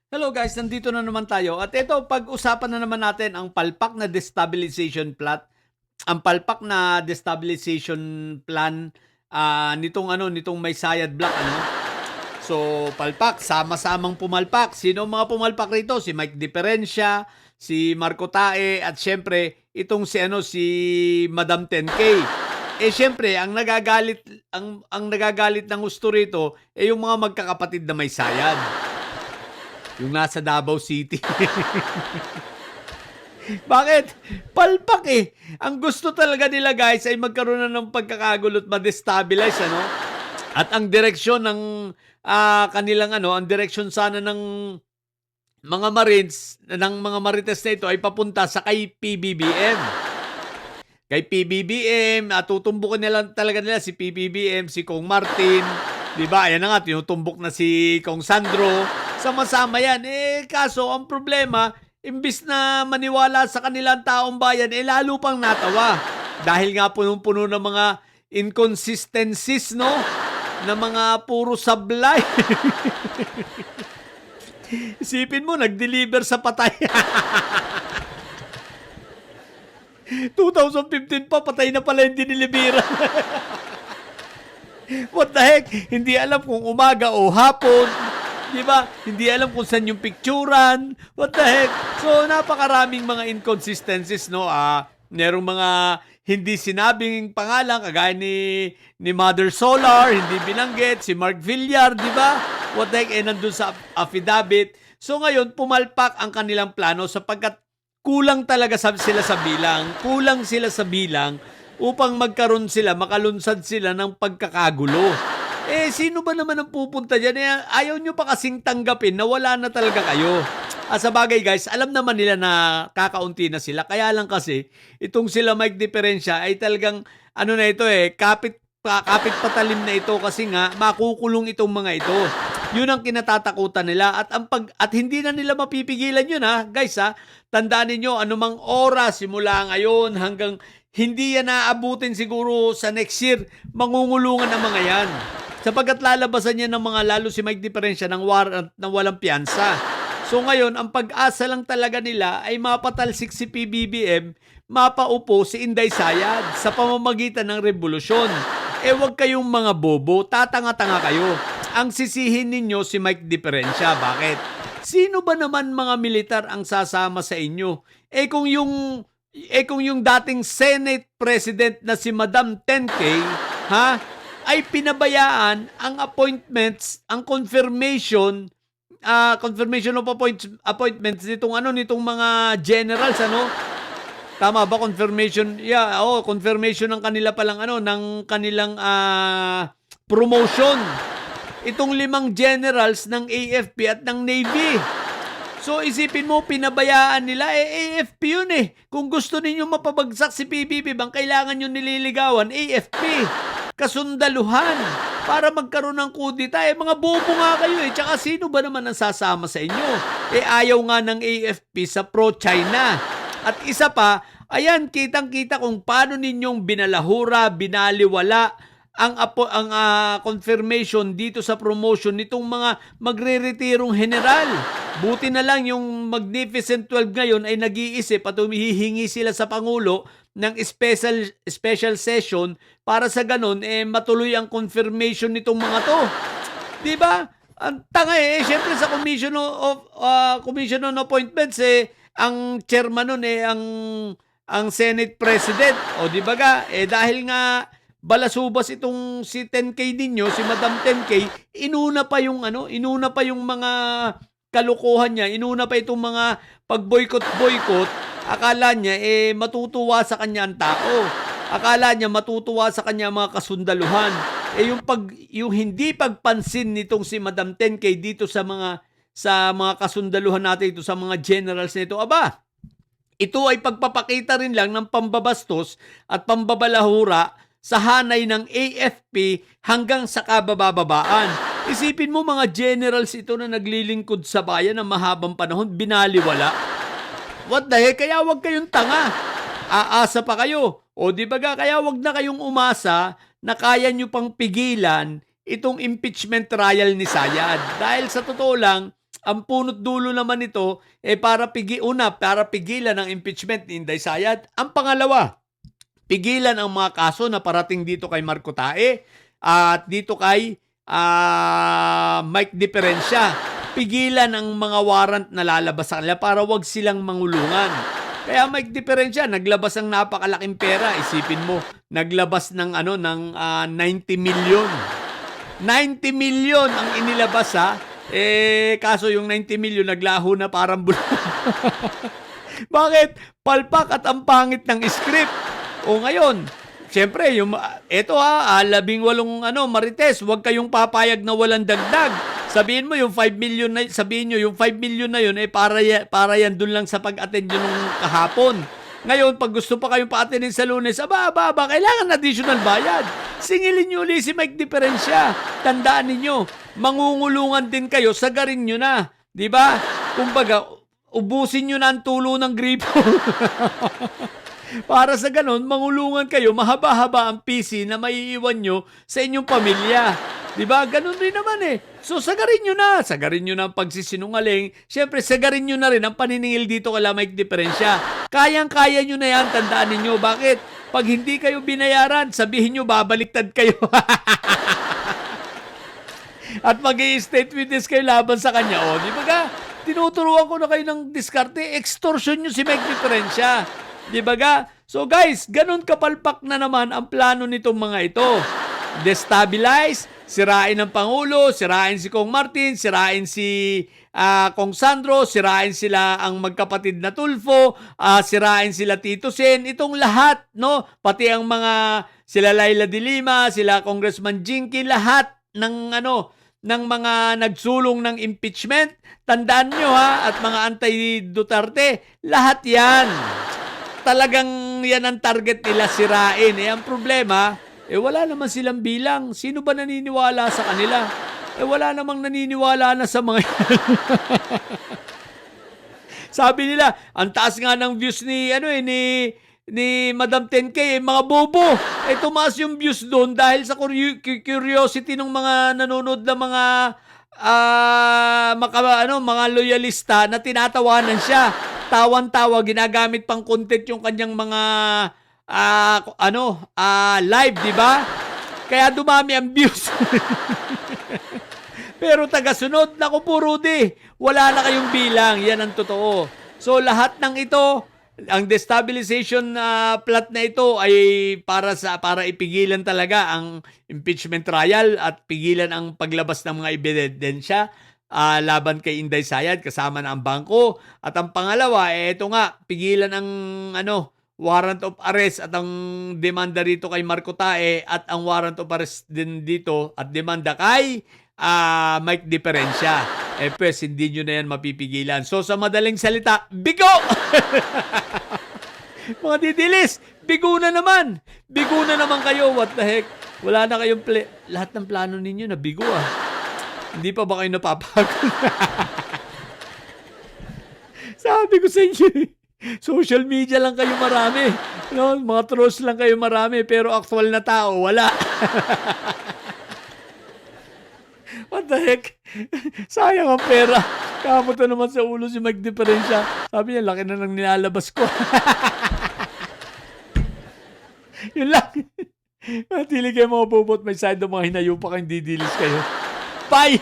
Hello guys, nandito na naman tayo. At ito, pag-usapan na naman natin ang palpak na destabilization plot. Ang palpak na destabilization plan nitong may Sayad Black So, palpak, sama-samang pumalpak. Sino ang mga pumalpak rito? Si Mike Diferencia, si Marco Tae, at syempre itong si Madam 10K. Syempre, ang nagagalit ng gusto rito yung mga magkakapatid na may sayad. Yung nasa Davao City. Bakit? Palpak eh. Ang gusto talaga nila guys ay magkaroon na ng pagkakagulo at ma-destabilize At ang direksyon ng ang direksyon sana ng mga Marines, ng mga Marites na ito ay papunta sa kay PBBM. Kay PBBM, tutumbukin talaga nila si PBBM, si Kong Martin, 'di ba? Ayan na nga, tinutumbok na si Kong Sandro. Sama-sama yan. Kaso, ang problema, imbis na maniwala sa kanilang taong bayan, lalo pang natawa. Dahil nga punong-puno ng mga inconsistencies, no? Na mga puro sablay. Isipin mo, nag-deliver sa patay. 2015 pa, patay na pala yung diniliberan. What the heck? Hindi alam kung umaga o hapon. Diba? Hindi alam kung saan yung picturan. What the heck? So, napakaraming mga inconsistencies, no? Merong mga hindi sinabing pangalan, kagaya ni Mother Solar, hindi binanggit, si Mark Villar, di ba? What the heck? Nandun sa affidavit. So, ngayon, pumalpak ang kanilang plano sapagkat kulang talaga sila sa bilang. Kulang sila sa bilang upang makalunsad sila ng pagkakagulo. Sino ba naman ang pupunta dyan? Ayaw nyo pa kasing tanggapin na wala na talaga kayo. Sa bagay guys, alam naman nila na kakaunti na sila. Kaya lang kasi, itong sila Mike Diferencia ay talagang, kapit patalim na ito kasi nga, makukulong itong mga ito. Yun ang kinatatakutan nila. At hindi na nila mapipigilan yun guys. Tandaan niyo anumang oras simula ngayon hanggang hindi yan naabutin siguro sa next year, mangungulungan ang mga yan. Sapagkat lalabasan niya ng mga lalo si Mike Diferencia ng warrant na walang piyansa. So ngayon, ang pag-asa lang talaga nila ay mapatalsik si PBBM, mapaupo si Inday Sayad sa pamamagitan ng revolusyon. Wag kayong mga bobo, tatanga-tanga kayo. Ang sisihin ninyo si Mike Diferencia. Bakit? Sino ba naman mga militar ang sasama sa inyo? Kung yung dating Senate President na si Madam 10K, ay pinabayaan ang appointments, ang confirmation of appointments nitong mga generals, Tama ba? Confirmation? Yeah, confirmation ng kanila palang ng kanilang promotion. Itong 5 generals ng AFP at ng Navy. So isipin mo, pinabayaan nila, AFP yun Kung gusto ninyo mapabagsak si PBB, bang kailangan nyo nililigawan, AFP. Kasundaluhan para magkaroon ng kudita. Mga bobo nga kayo Tsaka sino ba naman ang sasama sa inyo? Ayaw nga ng AFP sa pro-China. At isa pa, ayan, kitang-kita kung paano ninyong binalahura, binaliwala ang confirmation dito sa promotion nitong mga magre-retirong general. Buti na lang yung Magnificent 12 ngayon ay nag-iisip at humihingi sila sa Pangulo ng special session para sa ganun matuloy ang confirmation nitong mga to. 'Di ba? Ang tanga syempre sa Commission on Appointments ang chairman nun ang Senate President. O 'di ba dahil nga balasubas itong si 10K ninyo, si Madam 10K, inuna pa yung mga kalukuhan niya, inuna pa itong mga pag-boycott. Akala niya matutuwa sa kanya ang tao. Akala niya matutuwa sa kanya mga kasundaluhan. Yung hindi pagpansin nitong si Madam 10K dito sa mga kasundaluhan natin, ito sa mga generals nito, ito ay pagpapakita rin lang ng pambabastos at pambabalahura sa hanay ng AFP hanggang sa kabababaan. Isipin mo mga generals ito na naglilingkod sa bayan ng mahabang panahon, binaliwala. What the heck? Kaya wag kayong tanga. Aasa pa kayo. O di ba kaya wag na kayong umasa na kaya nyo pang pigilan itong impeachment trial ni Sayad. Dahil sa totoo lang, ang punot dulo naman nito, para pigilan ang impeachment ni Inday Sayad. Ang pangalawa, pigilan ang mga kaso na parating dito kay Marco Tae at dito kay Mike Diferencia. Pigilan ang mga warrant na lalabas sa kanila para wag silang mangulungan. Kaya Mike Diferencia, naglabas ng napakalaking pera. Isipin mo, naglabas ng 90 million. 90 million ang inilabas kaso yung 90 million naglaho na parang bulong. Bakit? Palpak at ang pangit ng script. O ngayon, siyempre, ito 18 Marites, huwag kayong papayag na walang dagdag. Sabihin mo yung 5 million na, sabihin nyo yung 5 million na yun para yan dun lang sa pag-attend yun nung kahapon. Ngayon, pag gusto pa kayong pa-attendin sa Lunes, kailangan additional bayad. Singilin nyo ulit si Mike Diferencia. Tandaan ninyo, mangungulungan din kayo, sagarin nyo na. Diba? Kumbaga, ubusin nyo na ang tulo ng gripo. Para sa ganon, mangulungan kayo, mahaba-haba ang PC na maiiwan nyo sa inyong pamilya. Diba? Ganon rin naman So, sagarin nyo na. Sagarin nyo na ang pagsisinungaling. Siyempre, sagarin nyo na rin ang paniningil dito kay Mike Diferencia. Kayang-kaya nyo na yan. Tandaan ninyo. Bakit? Pag hindi kayo binayaran, sabihin nyo, babaliktad kayo. At mag-i-state witness kayo laban sa kanya. O, di ba ka? Tinuturuan ko na kayo ng diskarte. Extortion nyo si Mike Diferencia. Di ba ka? So guys, ganun kapalpak na naman ang plano nitong mga ito. Destabilize, sirain ang Pangulo, sirain si Kong Martin, sirain si Kong Sandro, sirain sila ang magkapatid na Tulfo, sirain sila Tito Sen, itong lahat, no? Pati ang mga sila Laila de Lima, sila Congressman Jinky, lahat ng ng mga nagsulong ng impeachment. Tandaan nyo at mga anti-Duterte, lahat yan. Talagang yan ang target nila, sirain. Ang problema, wala naman silang bilang. Sino ba naniniwala sa kanila? Wala namang naniniwala na sa mga Sabi nila, ang taas nga ng views ni Madam 10K, mga bobo. Tumaas yung views doon dahil sa curiosity ng mga nanonood na mga mga loyalista na tinatawanan siya. Tawan-tawa, ginagamit pang content yung kanyang mga live, di ba? Kaya dumami ang views. Pero tagasunod, naku po Rudy, wala na kayong bilang. Yan ang totoo. So lahat ng ito, ang destabilization plot na ito ay para ipigilan talaga ang impeachment trial at pigilan ang paglabas ng mga ebidensya laban kay Inday Sayad kasama na ang bangko. At ang pangalawa, ito nga, pigilan ang warrant of arrest at ang demanda rito kay Marco Tae at ang warrant of arrest din dito at demanda kay Mike Diferencia. Pues, hindi nyo na yan mapipigilan. So, sa madaling salita, bigo! Mga didilis, bigo na naman. Bigo na naman kayo. What the heck? Wala na kayong lahat ng plano ninyo na bigo Hindi pa ba kayo napapagod? Sabi ko sa inyo, social media lang kayo marami. Mga trolls lang kayo marami, pero actual na tao, wala. What the heck? Sayang ang pera. Kamuto naman sa ulo si Mike Diferencia. Sabi niya, laki na nang nilalabas ko. Yun lang. Matili kayo mga bobot. May side ng mga hinayo pa kayong didilis kayo. Bye!